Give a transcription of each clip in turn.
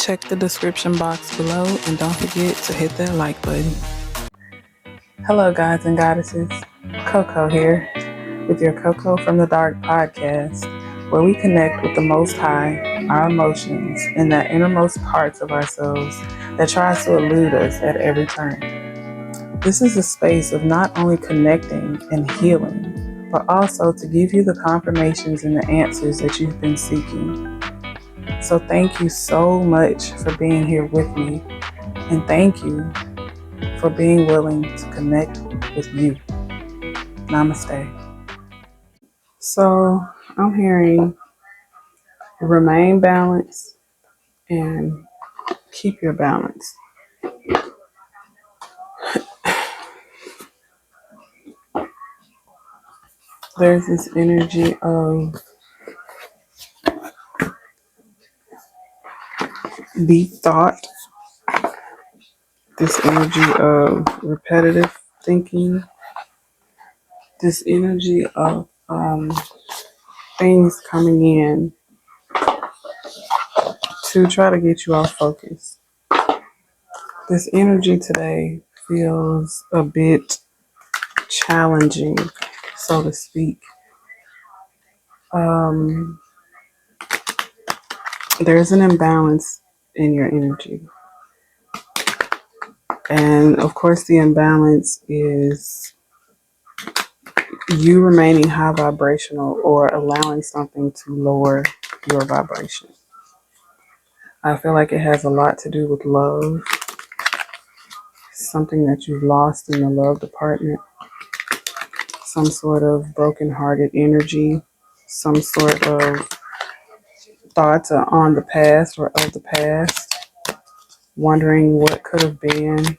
check the description box below and don't forget to hit that like button. Hello gods and goddesses, CoCo here with your CoCo from the Dark podcast, where we connect with the Most High, our emotions, and the innermost parts of ourselves that tries to elude us at every turn. This is a space of not only connecting and healing, but also to give you the confirmations and the answers that you've been seeking. So thank you so much for being here with me, and thank you for being willing to connect with you. Namaste. So I'm hearing remain balanced and keep your balance. There's this energy of deep thought, this energy of repetitive thinking, this energy of things coming in to try to get you off focus. This energy today feels a bit challenging, so to speak. There's an imbalance in your energy. And of course, the imbalance is you remaining high vibrational or allowing something to lower your vibration. I feel like it has a lot to do with love, something that you've lost in the love department, some sort of broken-hearted energy, some sort of thoughts on the past or of the past, wondering what could have been.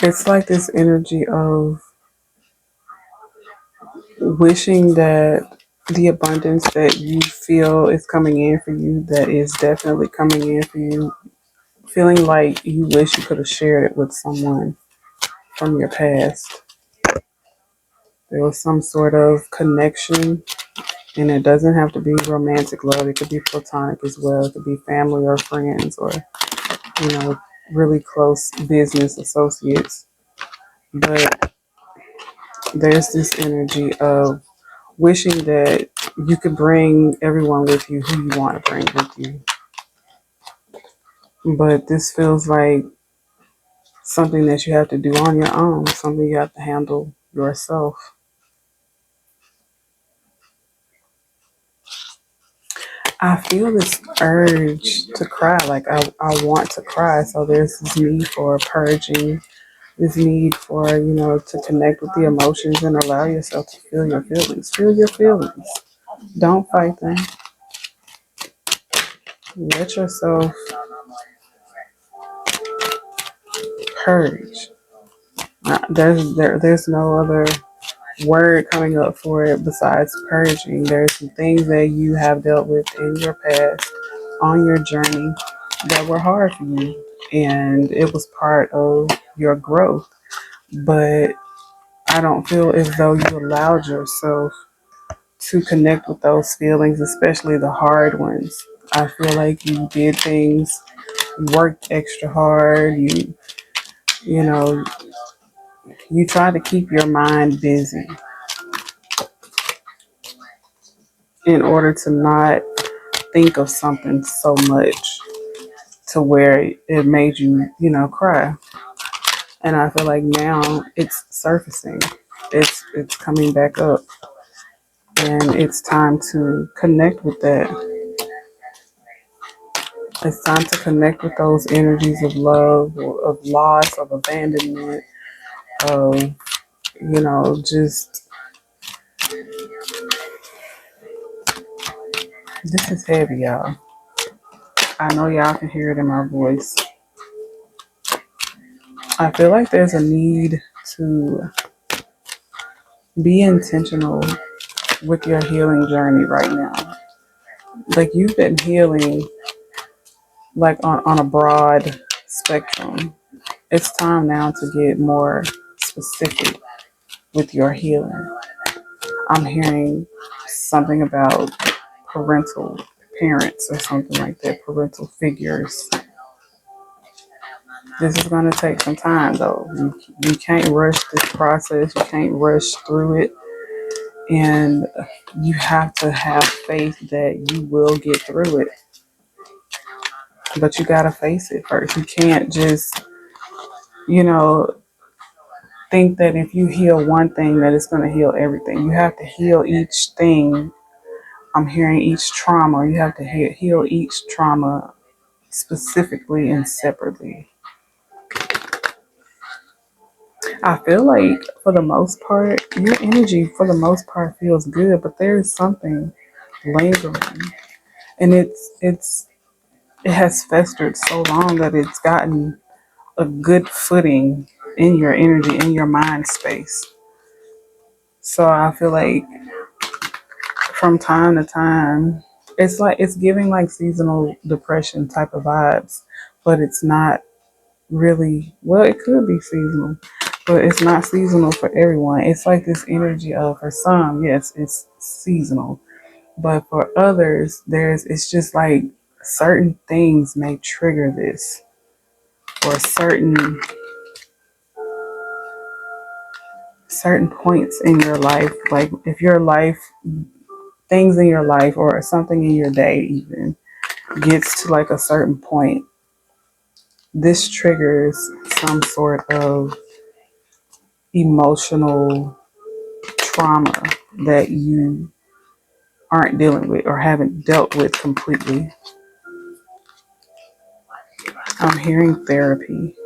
It's like this energy of wishing that the abundance that you feel is coming in for you, that is definitely coming in for you, feeling like you wish you could have shared it with someone from your past. There was some sort of connection, and it doesn't have to be romantic love. It could be platonic as well. It could be family or friends or, really close business associates. But there's this energy of wishing that you could bring everyone with you who you want to bring with you. But this feels like something that you have to do on your own, something you have to handle yourself. I feel this urge to cry, like I want to cry. So there's this need for purging, this need for, to connect with the emotions and allow yourself to feel your feelings. Feel your feelings. Don't fight them. Let yourself purge. There's no other word coming up for it besides purging. There's some things that you have dealt with in your past, on your journey, that were hard for you, and it was part of your growth. But I don't feel as though you allowed yourself to connect with those feelings, especially the hard ones. I feel like you did things, worked extra hard, you try to keep your mind busy in order to not think of something so much to where it made you, cry. And I feel like now it's surfacing. It's coming back up. And it's time to connect with that. It's time to connect with those energies of love, of loss, of abandonment, of, just, this is heavy, y'all. I know y'all can hear it in my voice. I feel like there's a need to be intentional with your healing journey right now. Like, you've been healing like on a broad spectrum. It's time now to get more specific with your healing. I'm hearing something about parental parents or something like that, parental figures. This is going to take some time though. You can't rush this process, you can't rush through it, and you have to have faith that you will get through it. But you got to face it first. You can't just, you know, think that if you heal one thing that it's going to heal everything. You have to heal each thing. I'm hearing each trauma. You have to heal each trauma specifically and separately. I feel like for the most part, your energy for the most part feels good, but there is something lingering, and it has festered so long that it's gotten a good footing in your energy, in your mind space. So I feel like from time to time, it's like it's giving like seasonal depression type of vibes, but it's not really, well, it could be seasonal, but it's not seasonal for everyone. It's like this energy of, for some, yes, it's seasonal, but for others, it's just like certain things may trigger this, or certain points in your life. Like if your life, things in your life, or something in your day even gets to like a certain point, this triggers some sort of emotional trauma that you aren't dealing with or haven't dealt with completely. I'm hearing therapy.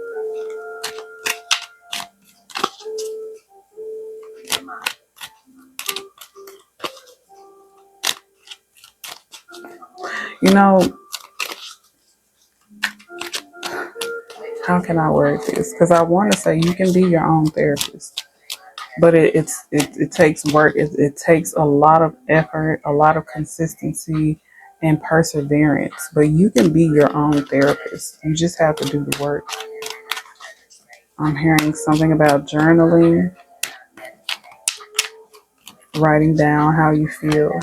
You know, how can I word this? Because I want to say you can be your own therapist, but it takes work. It takes a lot of effort, a lot of consistency, and perseverance. But you can be your own therapist. You just have to do the work. I'm hearing something about journaling, writing down how you feel.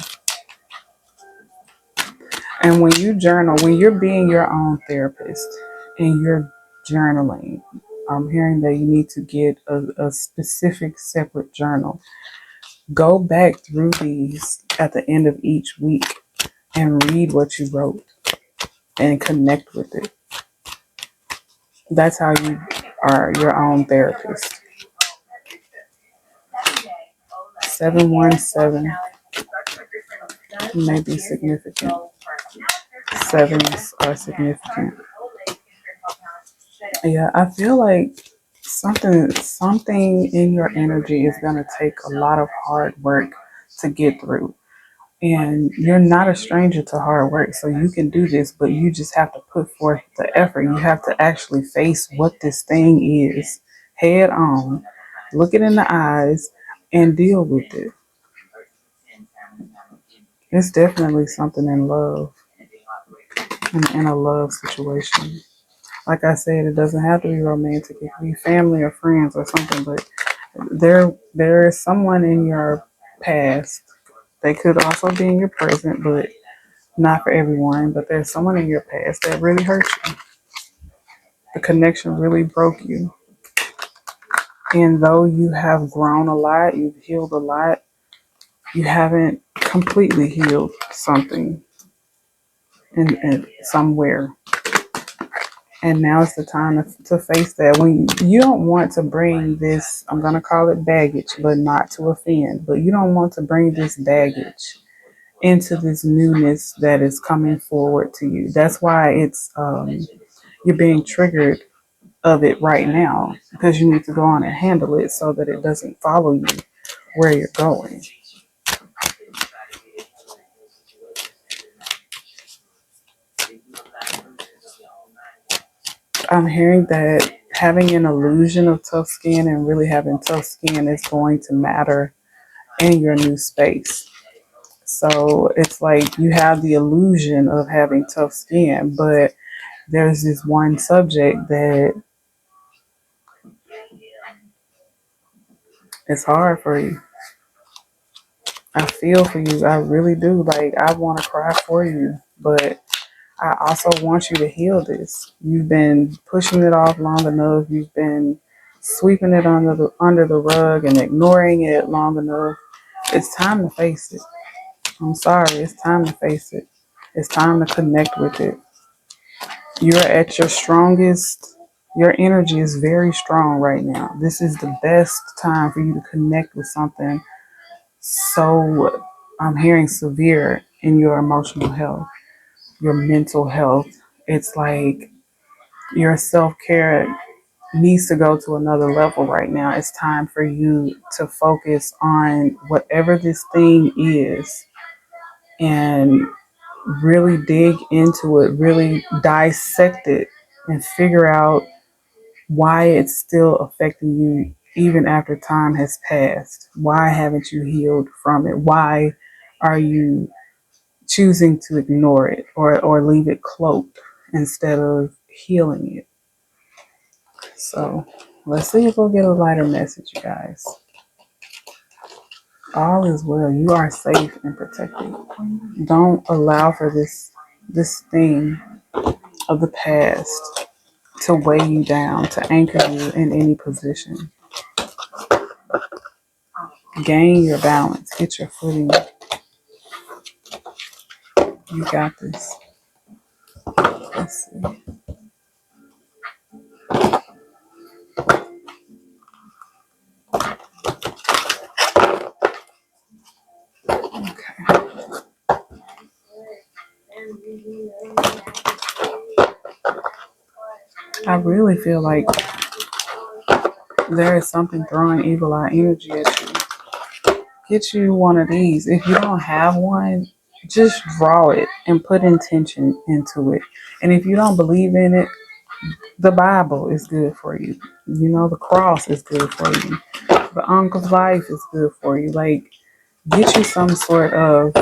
And when you journal, when you're being your own therapist and you're journaling, I'm hearing that you need to get a specific separate journal. Go back through these at the end of each week and read what you wrote and connect with it. That's how you are your own therapist. 717 may be significant. Sevens are significant. Yeah, I feel like something in your energy is going to take a lot of hard work to get through. And you're not a stranger to hard work, so you can do this, but you just have to put forth the effort. You have to actually face what this thing is head on, look it in the eyes, and deal with it. It's definitely something in love, in a love situation. Like I said, it doesn't have to be romantic. It can be family or friends or something, but there is someone in your past. They could also be in your present, but not for everyone. But there's someone in your past that really hurt you. The connection really broke you. And though you have grown a lot, you've healed a lot, you haven't completely healed something in somewhere. And now is the time to face that. When you don't want to bring this, I'm going to call it baggage, but not to offend, but you don't want to bring this baggage into this newness that is coming forward to you. That's why you're being triggered of it right now, because you need to go on and handle it so that it doesn't follow you where you're going. I'm hearing that having an illusion of tough skin and really having tough skin is going to matter in your new space. So it's like you have the illusion of having tough skin, but there's this one subject that is hard for you. I feel for you. I really do. Like, I want to cry for you, but I also want you to heal this. You've been pushing it off long enough. You've been sweeping it under the rug and ignoring it long enough. It's time to face it. I'm sorry. It's time to face it. It's time to connect with it. You're at your strongest. Your energy is very strong right now. This is the best time for you to connect with something so, I'm hearing severe in your emotional health, your mental health. It's like your self care needs to go to another level right now. It's time for you to focus on whatever this thing is and really dig into it, really dissect it, and figure out why it's still affecting you even after time has passed. Why haven't you healed from it? Why are you choosing to ignore it or leave it cloaked instead of healing it? So let's see if we'll get a lighter message, you guys. All is well. You are safe and protected. Don't allow for this thing of the past to weigh you down, to anchor you in any position. Gain your balance. Get your footing. You got this. Let's see. Okay. I really feel like there is something throwing evil eye energy at you. Get you one of these. If you don't have one, just draw it and put intention into it. And if you don't believe in it, the Bible is good for you. You know, the cross is good for you. The uncle's life is good for you. Like, get you some sort of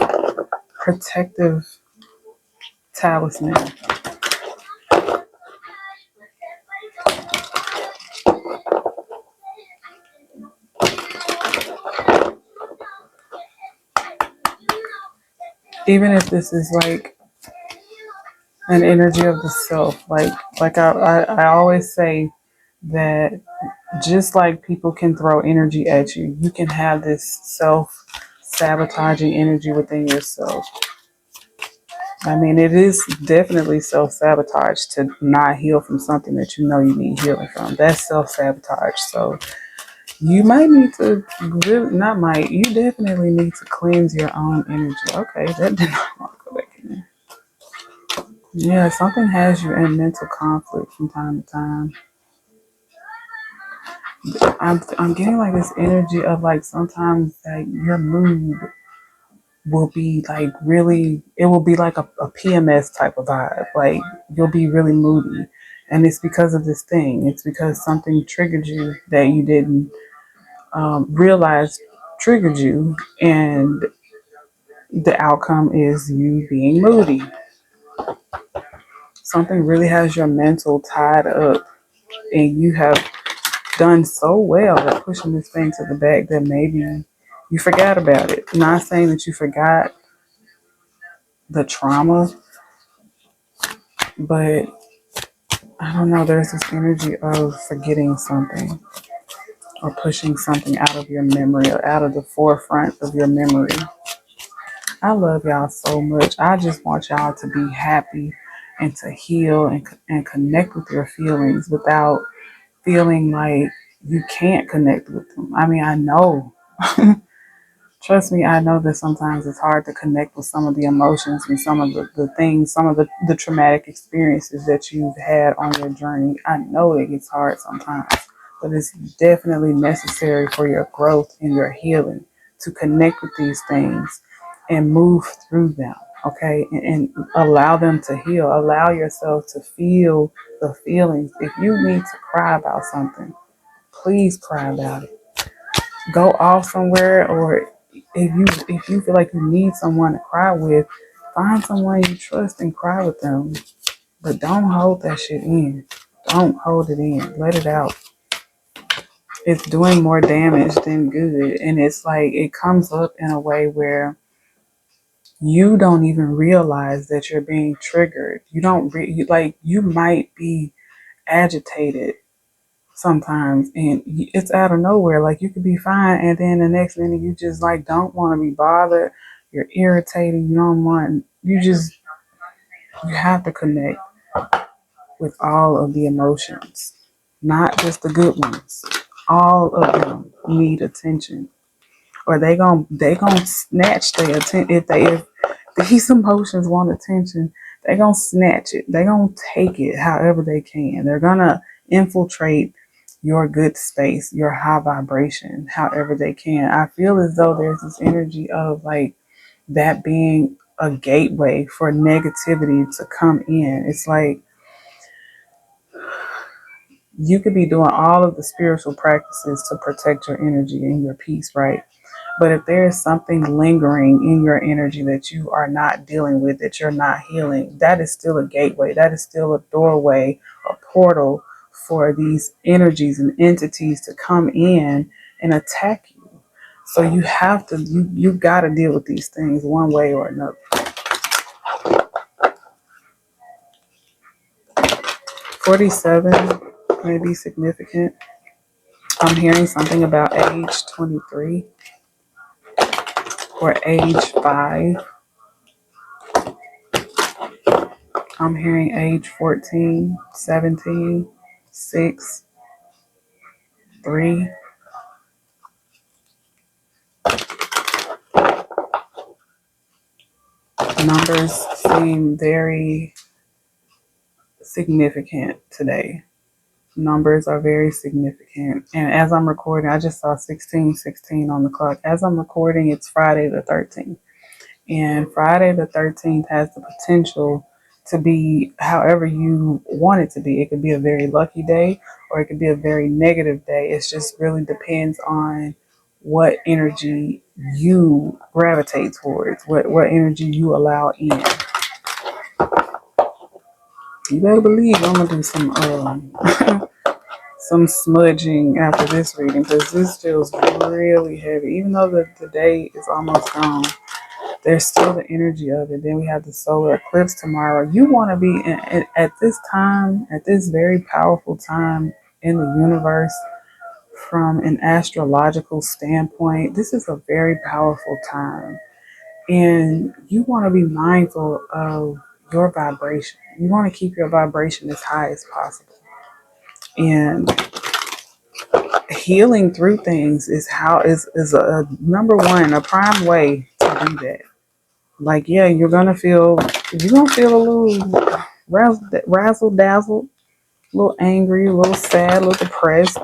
protective talisman. Even if this is like an energy of the self, like I always say that just like people can throw energy at you, you can have this self sabotaging energy within yourself. I mean, it is definitely self sabotage to not heal from something that you know you need healing from. That's self sabotage. So you might need to, really, not might, you definitely need to cleanse your own energy. Okay, that did not want to go back in there. Yeah, something has you in mental conflict from time to time. I'm getting like this energy of like sometimes that your mood will be like really, it will be like a PMS type of vibe. Like you'll be really moody. And it's because of this thing. It's because something triggered you that you didn't realize triggered you. And the outcome is you being moody. Something really has your mental tied up. And you have done so well at pushing this thing to the back that maybe you forgot about it. Not saying that you forgot the trauma, but I don't know, there's this energy of forgetting something or pushing something out of your memory or out of the forefront of your memory. I love y'all so much. I just want y'all to be happy and to heal and connect with your feelings without feeling like you can't connect with them. I mean, I know. Trust me, I know that sometimes it's hard to connect with some of the emotions and some of the things, some of the traumatic experiences that you've had on your journey. I know it gets hard sometimes, but it's definitely necessary for your growth and your healing to connect with these things and move through them, okay? And allow them to heal. Allow yourself to feel the feelings. If you need to cry about something, please cry about it. Go off somewhere, or if you feel like you need someone to cry with, find someone you trust and cry with them. But don't hold that shit in. Don't hold it in. Let it out. it's doing more damage than good. And it's like it comes up in a way where you don't even realize that you're being triggered. You don't like you might be agitated sometimes, and it's out of nowhere. Like you could be fine, and then the next minute you just like don't want to be bothered. You're irritated. You don't want. You have to connect with all of the emotions, not just the good ones. All of them need attention, or they gonna snatch their attention. If these emotions want attention, they gonna snatch it. They gonna take it however they can. They're gonna infiltrate your good space, your high vibration, however they can. I feel as though there's this energy of like that being a gateway for negativity to come in. It's like you could be doing all of the spiritual practices to protect your energy and your peace, right? But if there is something lingering in your energy that you are not dealing with, that you're not healing, that is still a gateway. That is still a doorway, a portal for these energies and entities to come in and attack you. So you have to, you got to deal with these things one way or another. 47 may be significant. I'm hearing something about age 23 or age 5. I'm hearing age 14, 17, 6, 3. Numbers seem very significant today. Numbers are very significant. And as I'm recording, I just saw 16:16 on the clock. As I'm recording, it's Friday the 13th. And Friday the 13th has the potential to be however you want it to be. It could be a very lucky day or it could be a very negative day. It just really depends on what energy you gravitate towards, what energy you allow in. You better believe I'm gonna do some smudging after this reading because this feels really heavy. Even though the day is almost gone, there's still the energy of it. Then we have the solar eclipse tomorrow. You want to be at this time, at this very powerful time in the universe, from an astrological standpoint. This is a very powerful time. And you want to be mindful of your vibration. You want to keep your vibration as high as possible. And healing through things is a number one, a prime way to do that. Like, yeah, you're gonna feel a little razzle dazzled, a little angry, a little sad, a little depressed,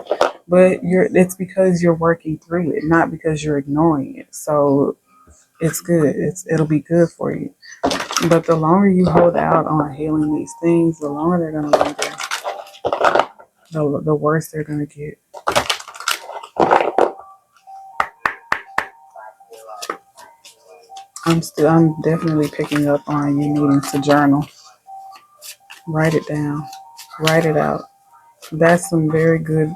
but it's because you're working through it, not because you're ignoring it. So it's good. It'll be good for you. But the longer you hold out on healing these things, the longer they're gonna linger, the worse they're gonna get. I'm definitely picking up on you needing to journal. Write it down. Write it out. That's some very good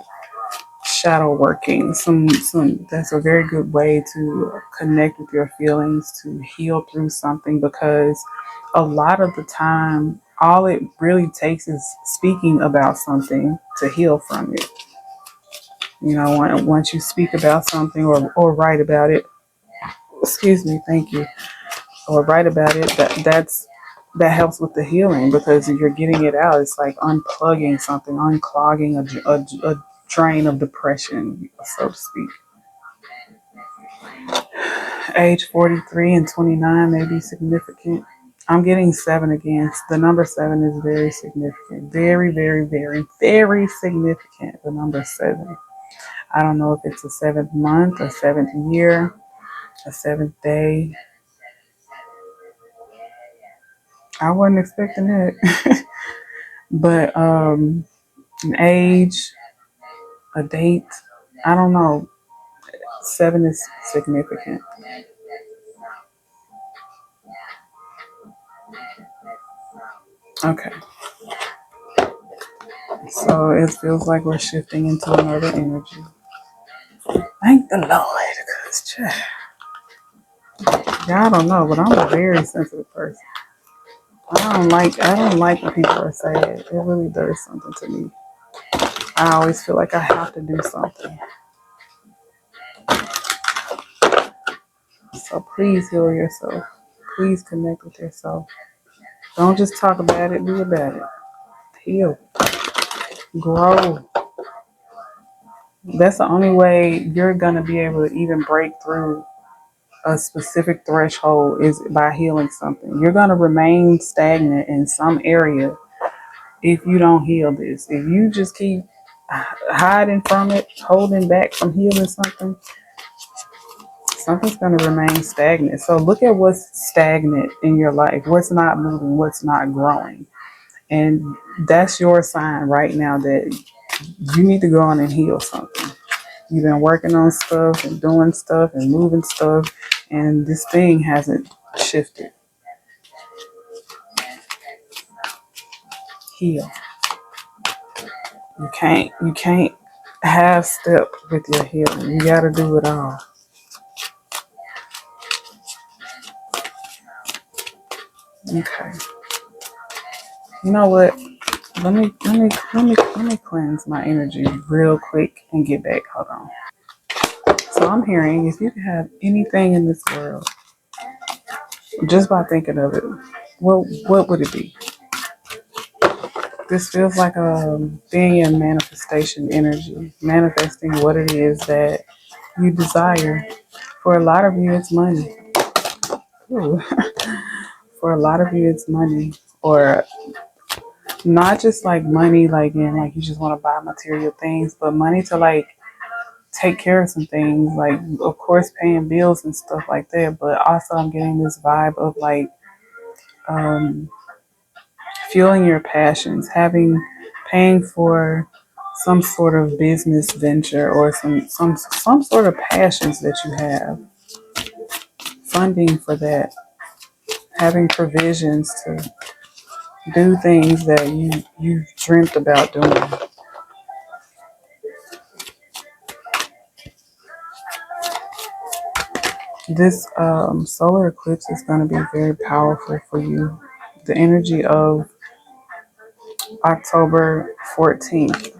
shadow working. Some that's a very good way to connect with your feelings, to heal through something, because a lot of the time all it really takes is speaking about something to heal from it. You know, once you speak about something or write about it, excuse me, thank you, or write about it, that helps with the healing because you're getting it out. It's like unplugging something, unclogging a drain of depression, so to speak. Age 43 and 29 may be significant. I'm getting 7 again. The number 7 is very significant. Very, very, very, very significant. The number 7. I don't know if it's a 7th month, a 7th year, a 7th day. I wasn't expecting it. But an age, a date, I don't know. 7 is significant. Okay. So it feels like we're shifting into another energy. Thank the Lord, because y'all don't know, but I'm a very sensitive person. I don't like when people are sad. It really does something to me. I always feel like I have to do something. So please heal yourself. Please connect with yourself. Don't just talk about it, be about it. Heal. Grow. That's the only way you're going to be able to even break through a specific threshold is by healing something. You're going to remain stagnant in some area if you don't heal this. If you just keep hiding from it, holding back from healing something, something's going to remain stagnant. So look at what's stagnant in your life, what's not moving, what's not growing. And that's your sign right now that you need to go on and heal something. You've been working on stuff and doing stuff and moving stuff, and this thing hasn't shifted. Heal. You can't half step with your healing. You gotta do it all. Okay. You know what? Let me cleanse my energy real quick and get back. Hold on. So I'm hearing if you could have anything in this world, just by thinking of it, what would it be? This feels like a being in manifestation energy, manifesting what it is that you desire. For a lot of you, it's money. Ooh. For a lot of you, it's money, or not just like money, like in like you just want to buy material things, but money to like take care of some things, like of course paying bills and stuff like that. But also, I'm getting this vibe of like um, fueling your passions, paying for some sort of business venture or some sort of passions that you have, funding for that, having provisions to do things that you've dreamt about doing. This solar eclipse is going to be very powerful for you. The energy of October 14th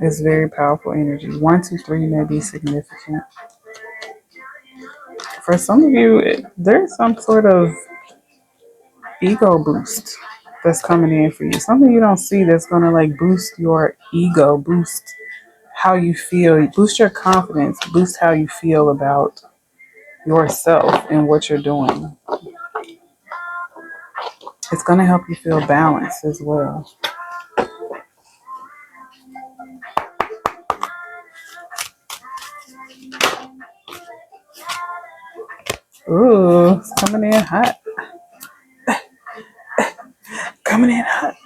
is very powerful energy. 1, 2, 3 may be significant. For some of you, there's some sort of ego boost that's coming in for you. Something you don't see that's going to like boost your ego, boost how you feel, boost your confidence, boost how you feel about yourself and what you're doing. It's going to help you feel balanced as well. Ooh, it's coming in hot. Coming in hot.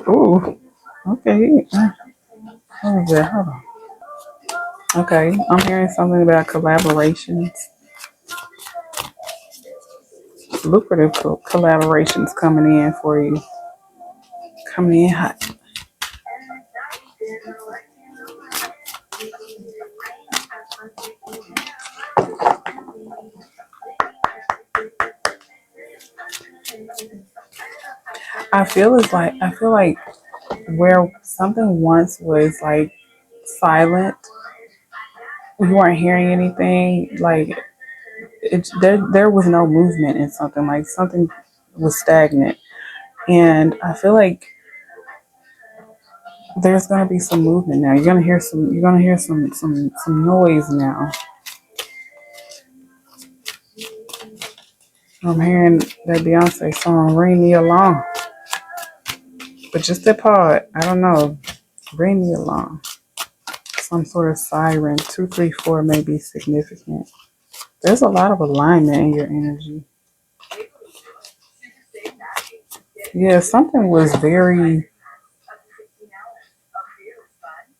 Ooh, okay. What was that? Hold on. Okay, I'm hearing something about collaborations. Lucrative collaborations coming in for you. Coming in hot. I feel like where something once was like silent, you weren't hearing anything. Like there was no movement in something. Like something was stagnant, and I feel like there's gonna be some movement now. You're gonna hear some. You're gonna hear some noise now. I'm hearing that Beyonce song "Ring Me Along," but just that part. I don't know. Ring me along. Some sort of siren. 2, 3, 4 may be significant. There's a lot of alignment in your energy. Yeah, something was very.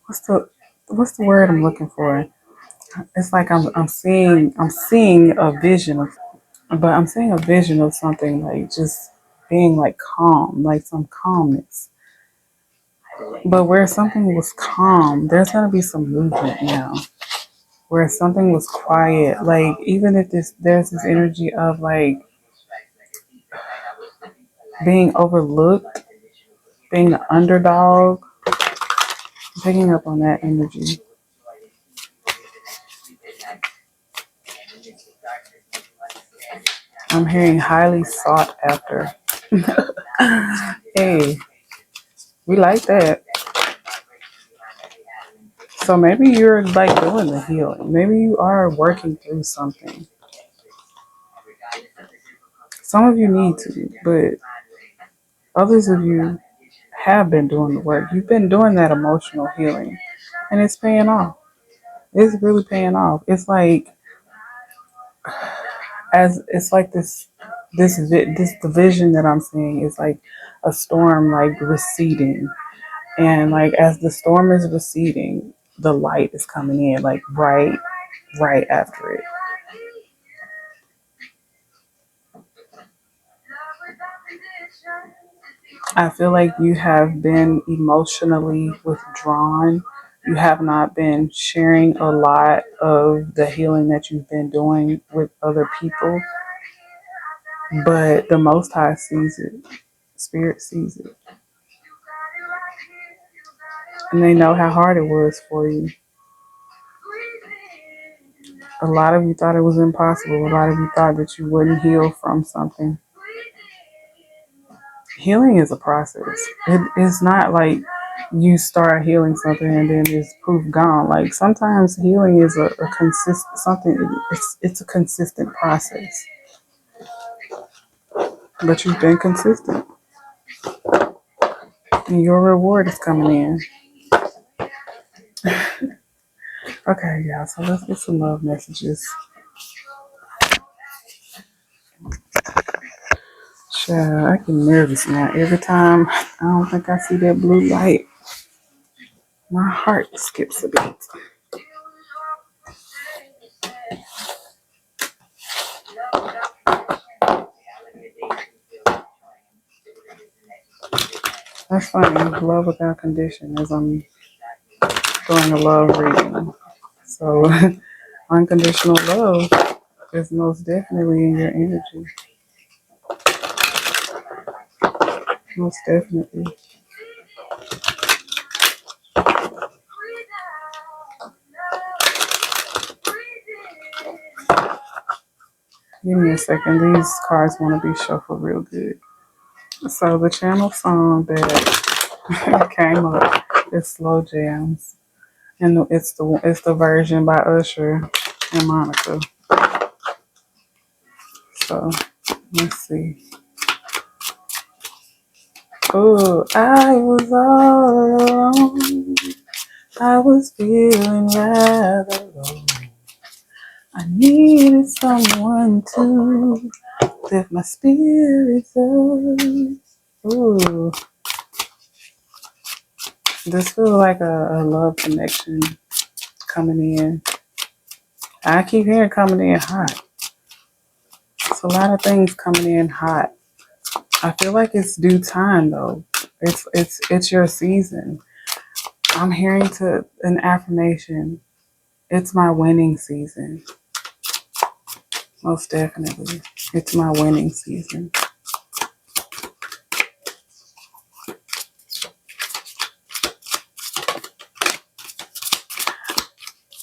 What's the What's the word I'm looking for? It's like I'm seeing a vision of, but I'm seeing a vision of something like just being like calm, like some calmness. But where something was calm, there's going to be some movement now. Where something was quiet, like even if there's this energy of like being overlooked, being the underdog, picking up on that energy. I'm hearing highly sought after. Hey, we like that. So maybe you're like doing the healing. Maybe you are working through something. Some of you need to, but others of you have been doing the work. You've been doing that emotional healing, and it's paying off. It's really paying off. It's like this the vision that I'm seeing is like a storm like receding, and like as the storm is receding, the light is coming in like right after it. I feel like you have been emotionally withdrawn. You have not been sharing a lot of the healing that you've been doing with other people, but the Most High sees it. Spirit sees it. And they know how hard it was for you. A lot of you thought it was impossible. A lot of you thought that you wouldn't heal from something. Healing is a process. It is not like you start healing something and then it's poof gone. Like sometimes healing is a consistent something. It's a consistent process. But you've been consistent, and your reward is coming in. Okay, yeah. So let's get some love messages. Child, I get nervous now. Every time I don't think I see that blue light, my heart skips a beat. That's funny. Love without condition as I'm doing a love reading. So unconditional love is most definitely in your energy. Most definitely. Give me a second. These cards want to be shuffled real good. So the channel song that came up is Slow Jams, and it's the version by Usher and Monica. So let's see. Oh, I was all alone. I was feeling rather low. I needed someone to lift my spirits up. Ooh, this feels like a love connection coming in. I keep hearing coming in hot. It's a lot of things coming in hot. I feel like it's due time though. It's your season. I'm hearing to an affirmation. It's my winning season. Most definitely. It's my winning season.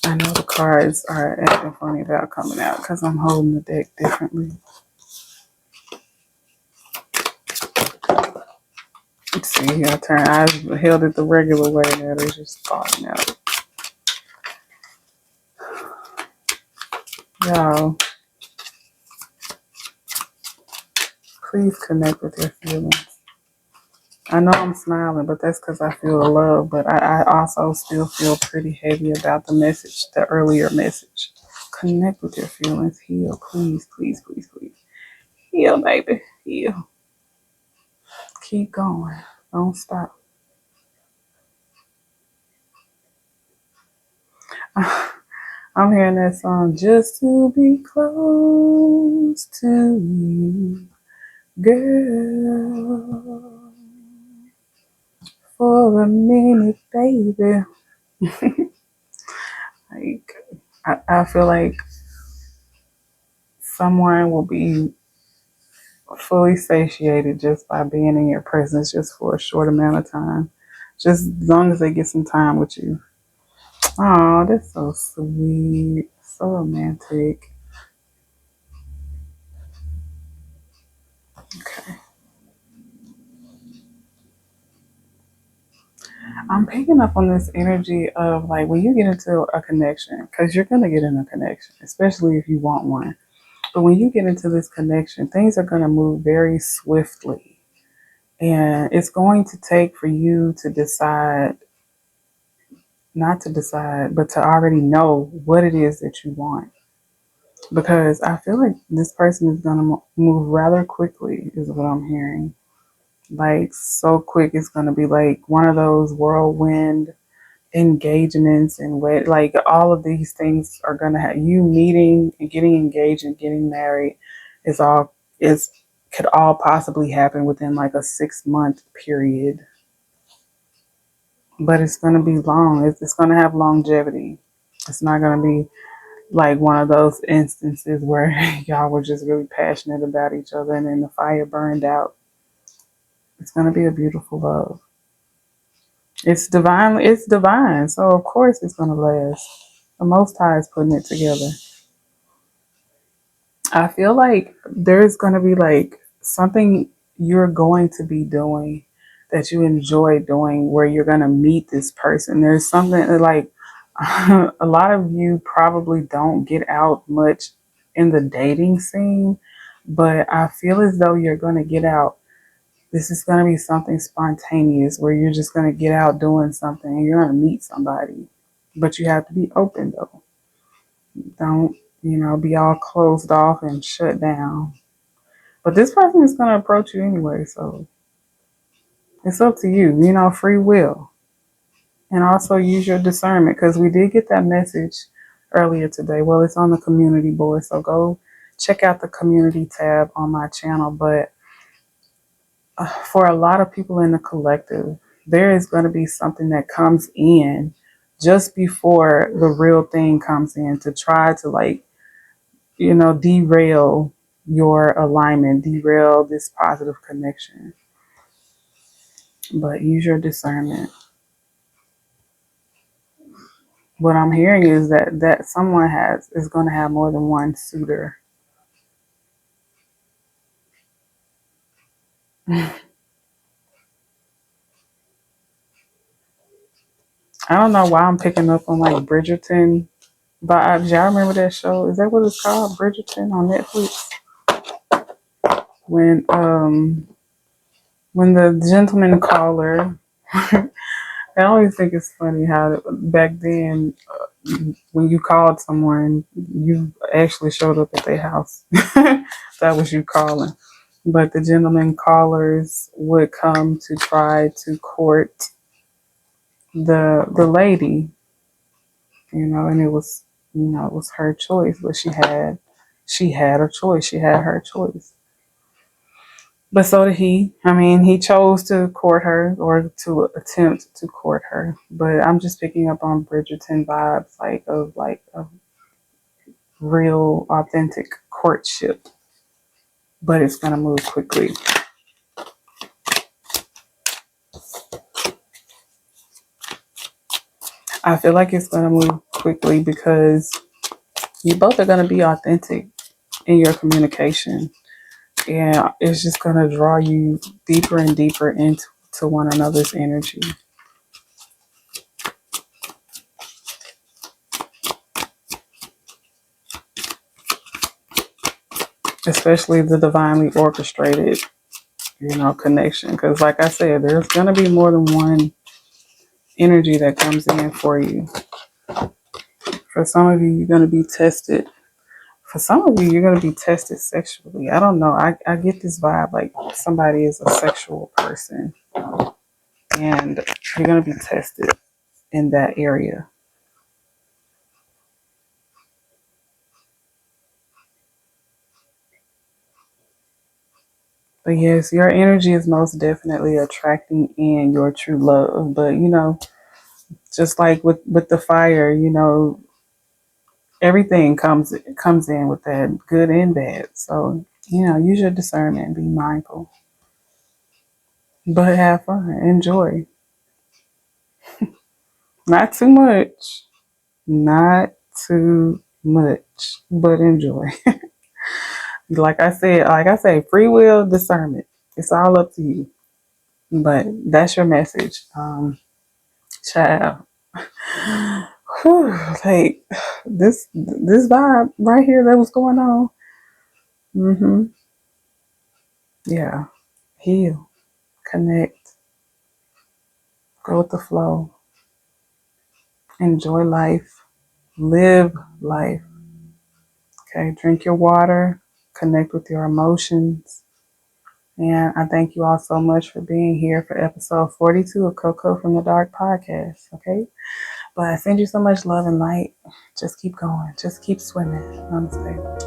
I know the cards are acting funny about coming out because I'm holding the deck differently. Let's see, I held it the regular way, now they're just falling out. Y'all, please connect with your feelings. I know I'm smiling, but that's because I feel love, but I also still feel pretty heavy about the message, the earlier message. Connect with your feelings. Heal, please, please, please, please. Heal, baby. Heal. Keep going. Don't stop. I'm hearing that song, just to be close to you, girl. for a minute, baby. Like, I feel like someone will be fully satiated just by being in your presence just for a short amount of time. Just as long as they get some time with you. Oh, that's so sweet. So romantic. Okay. I'm picking up on this energy of like when you get into a connection, because you're going to get in a connection, especially if you want one. But when you get into this connection, things are going to move very swiftly. And it's going to take for you to decide, not to decide, but to already know what it is that you want. Because I feel like this person is going to move rather quickly, is what I'm hearing. Like, so quick, it's going to be like one of those whirlwind engagements and like all of these things are going to have you meeting and getting engaged and getting married is could all possibly happen within like a 6 month period, but it's going to be long. It's going to have longevity. It's not going to be like one of those instances where y'all were just really passionate about each other and then the fire burned out. It's going to be a beautiful love. It's divine, so of course it's going to last. The Most High is putting it together. I feel like there's going to be like something you're going to be doing that you enjoy doing where you're going to meet this person. There's something like a lot of you probably don't get out much in the dating scene, but I feel as though you're going to get out. This is going to be something spontaneous where you're just going to get out doing something and you're going to meet somebody. But you have to be open though. Don't, be all closed off and shut down. But this person is going to approach you anyway, so it's up to you, free will. And also use your discernment because we did get that message earlier today. Well, it's on the community board, so go check out the community tab on my channel. But for a lot of people in the collective, there is going to be something that comes in just before the real thing comes in to try to derail your alignment, derail this positive connection. But use your discernment. What I'm hearing is that someone is going to have more than one suitor. I don't know why I'm picking up on like Bridgerton vibes. Y'all remember that show? Is that what it's called? Bridgerton on Netflix? When the gentleman caller, I always think it's funny how back then, when you called someone, you actually showed up at their house. That was you calling. But the gentleman callers would come to try to court the lady, and it was her choice, but she had a choice. She had her choice. But so did he. I mean, he chose to court her or to attempt to court her. But I'm just picking up on Bridgerton vibes, like a real, authentic courtship. But it's gonna move quickly. I feel like it's gonna move quickly because you both are gonna be authentic in your communication, and it's just gonna draw you deeper and deeper into one another's energy. Especially the divinely orchestrated, connection. Because, like I said, there's going to be more than one energy that comes in for you. For some of you, you're going to be tested. For some of you, you're going to be tested sexually. I don't know. I get this vibe like somebody is a sexual person and you're going to be tested in that area. But yes, your energy is most definitely attracting in your true love. But just like with the fire, everything comes in with that, good and bad. So use your discernment, be mindful, but have fun, enjoy. Not too much, not too much, but enjoy. Like I say, free will, discernment. It's all up to you. But that's your message, child. Whew, like this vibe right here that was going on. Yeah, heal, connect, go with the flow, enjoy life, live life. Okay, drink your water, connect with your emotions. And I thank you all so much for being here for episode 42 of CoCo from the Dark podcast. Okay, but I send you so much love and light. Just keep going, just keep swimming. Namaste.